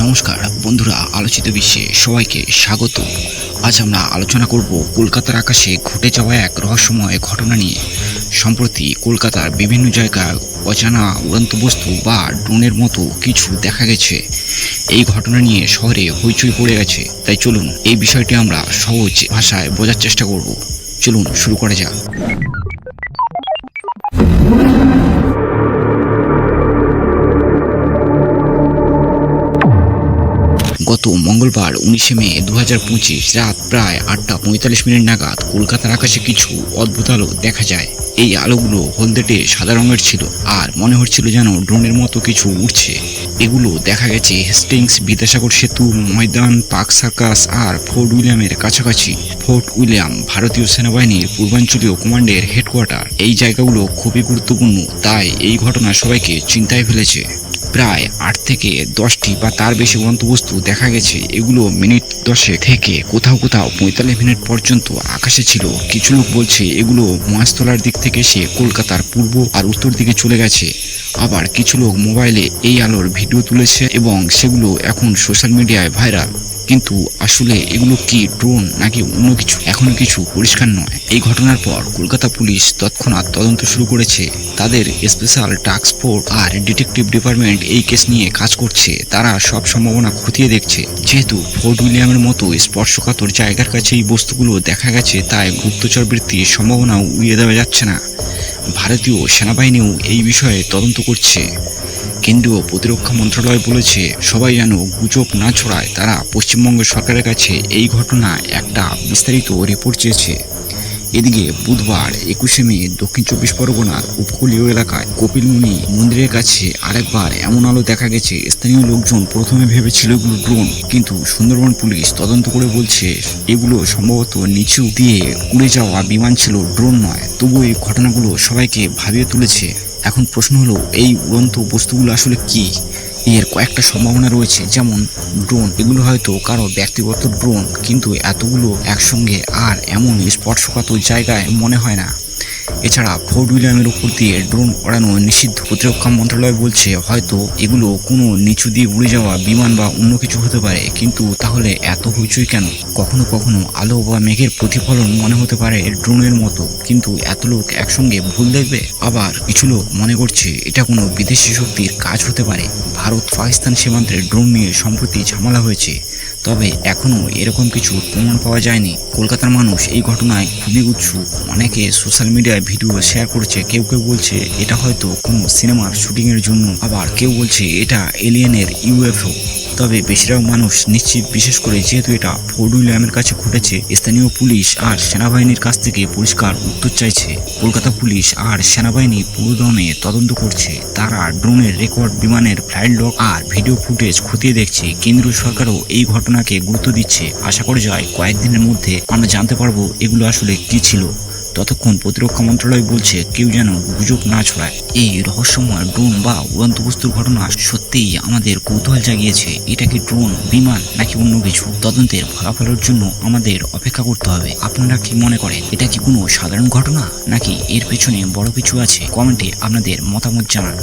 নমস্কার বন্ধুরা, আলোচিত বিশ্বে সবাইকে স্বাগত। আজ আমরা আলোচনা করব কলকাতার আকাশে ঘটে যাওয়া এক রহস্যময় ঘটনা নিয়ে। সম্প্রতি কলকাতার বিভিন্ন জায়গায় অজানা উড়ন্ত বস্তু বা ড্রোনের মতো কিছু দেখা গেছে। এই ঘটনা নিয়ে শহরে হইচই পড়ে গেছে। তাই চলুন এই বিষয়টি আমরা সহজ ভাষায় বোঝার চেষ্টা করব। চলুন শুরু করা যাক। গত মঙ্গলবার 19 মে 2025 রাত প্রায় 8:45 নাগাদ কলকাতার আকাশে কিছু অদ্ভুত আলো দেখা যায়। এই আলোগুলো হলদেটে সাদা রঙের ছিল আর মনে হচ্ছিল যেন ড্রোনের মতো কিছু উঠছে। এগুলো দেখা গেছে হেস্টিংস, বিদ্যাসাগর সেতু, ময়দান, পার্ক সার্কাস আর ফোর্ট উইলিয়ামের কাছাকাছি। ফোর্ট উইলিয়াম ভারতীয় সেনাবাহিনীর পূর্বাঞ্চলীয় কমান্ডের হেডকোয়ার্টার। এই জায়গাগুলো খুবই গুরুত্বপূর্ণ, তাই এই ঘটনা সবাইকে চিন্তায় ফেলেছে। প্রায় 8 থেকে 10টি বা তার বেশি উড়ন্ত বস্তু দেখা গেছে। এগুলো মিনিট 10 থেকে কোথাও কোথাও 45 মিনিট পর্যন্ত আকাশে ছিল। কিছু লোক বলছে এগুলো মহেশতলার দিক থেকে এসে কলকাতার পূর্ব আর উত্তর দিকে চলে গেছে। আবার কিছু লোক মোবাইলে এই আলোর ভিডিও তুলেছে এবং সেগুলো এখন সোশ্যাল মিডিয়ায় ভাইরাল। কিন্তু আসলে এগুলো কি ড্রোন নাকি অন্য কিছু এখনো কিছু পরিষ্কার নয়। এই ঘটনার পর কলকাতা পুলিশ তৎক্ষণাৎ তদন্ত শুরু করেছে। তাদের স্পেশাল টাস্ক ফোর্স আর ডিটেকটিভ ডিপার্টমেন্ট এই কেস নিয়ে কাজ করছে। তারা সব সম্ভাবনা খতিয়ে দেখছে। যেহেতু ফোর্ট উইলিয়ামের মতো স্পর্শকাতর জায়গার কাছে এই বস্তুগুলো দেখা গেছে, তাই গুপ্তচর বৃত্তির সম্ভাবনাও উড়িয়ে দেওয়া যাচ্ছে না। ভারতীয় সেনাবাহিনীও এই বিষয়ে তদন্ত করছে। কেন্দ্রীয় প্রতিরক্ষা মন্ত্রণালয় বলেছে সবাই যেন গুজব না ছড়ায়। তারা পশ্চিমবঙ্গ সরকারের কাছে এই ঘটনা একটা বিস্তারিত রিপোর্ট চেয়েছে। এদিকে বুধবার 21 মে দক্ষিণ 24 পরগনার উপকূলীয় এলাকায় কপিলমুনি মন্দিরের কাছে আরেকবার এমন আলো দেখা গেছে। স্থানীয় লোকজন প্রথমে ভেবেছিল এগুলো ড্রোন, কিন্তু সুন্দরবন পুলিশ তদন্ত করে বলছে এগুলো সম্ভবত নিচু দিয়ে উড়ে যাওয়া বিমান ছিল, ড্রোন নয়। তবু এই ঘটনাগুলো সবাইকে ভাবিয়ে তুলেছে। এখন প্রশ্ন হলো, এই উড়ন্ত বস্তুগুলো আসলে কি? এর কয়েকটা সম্ভাবনা রয়েছে, যেমন ড্রোন। এগুলো হয়তো কারো ব্যক্তিগত ড্রোন, কিন্তু এতগুলো একসঙ্গে আর এমন স্পর্শকাতর জায়গায় মনে হয় না। এছাড়া ফোর্ট উইলিয়ামের উপর দিয়ে ড্রোন ওড়ানো নিষিদ্ধ। প্রতিরক্ষা মন্ত্রণালয় বলছে হয়তো এগুলো কোনো নিচু দিয়ে উড়ে যাওয়া বিমান বা অন্য কিছু হতে পারে। কিন্তু তাহলে এত হইচই কেন? কখনো কখনো আলো বা মেঘের প্রতিফলন মনে হতে পারে ড্রোনের মতো, কিন্তু এত লোক একসঙ্গে ভুল দেখবে? আবার কিছু লোক মনে করছে এটা কোনো বিদেশি শক্তির কাজ হতে পারে। ভারত পাকিস্তান সীমান্তে ড্রোন নিয়ে সম্প্রতি ঝামেলা হয়েছে, তবে এখনো এরকম কিছু প্রমাণ পাওয়া যায়নি। কলকাতার মানুষ এই ঘটনায় খুবই উৎসুক। অনেকে সোশ্যাল মিডিয়ায় ভিডিও শেয়ার করছে। কেউ কেউ বলছে এটা হয়তো কোনো সিনেমার শুটিং এর জন্য, আবার কেউ বলছে এটা এলিয়েনের ইউএফও। তবে বেশিরভাগ মানুষ নিশ্চিত, বিশেষ করে যেহেতু এটা ফোর্ট উইলিয়ামের কাছে ঘটেছে। স্থানীয় পুলিশ আর সেনাবাহিনীর কাছ থেকে পরিষ্কার উত্তর চাইছে। কলকাতা পুলিশ আর সেনাবাহিনী পুরোদমে তদন্ত করছে। তারা ড্রোনের রেকর্ড, বিমানের ফ্লাইট লগ আর ভিডিও ফুটেজ খতিয়ে দেখছে। কেন্দ্রীয় সরকারও এই ঘটনাকে গুরুত্ব দিচ্ছে। আশা করা যায় কয়েকদিনের মধ্যে আমরা জানতে পারবো এগুলো আসলে কি ছিল। ততক্ষণ প্রতিরক্ষা মন্ত্রণালয় বলছে কেউ যেন গুজব না ছড়ায়। এই রহস্যময় ড্রোন বা উড়ন্ত বস্তুর ঘটনা সত্যিই আমাদের কৌতূহল জাগিয়েছে। এটা কি ড্রোন, বিমান নাকি অন্য কিছু? তদন্তের ফলাফলের জন্য আমাদের অপেক্ষা করতে হবে। আপনারা কি মনে করেন এটা কি কোনো সাধারণ ঘটনা, নাকি এর পেছনে বড় কিছু আছে? কমেন্টে আপনাদের মতামত জানান।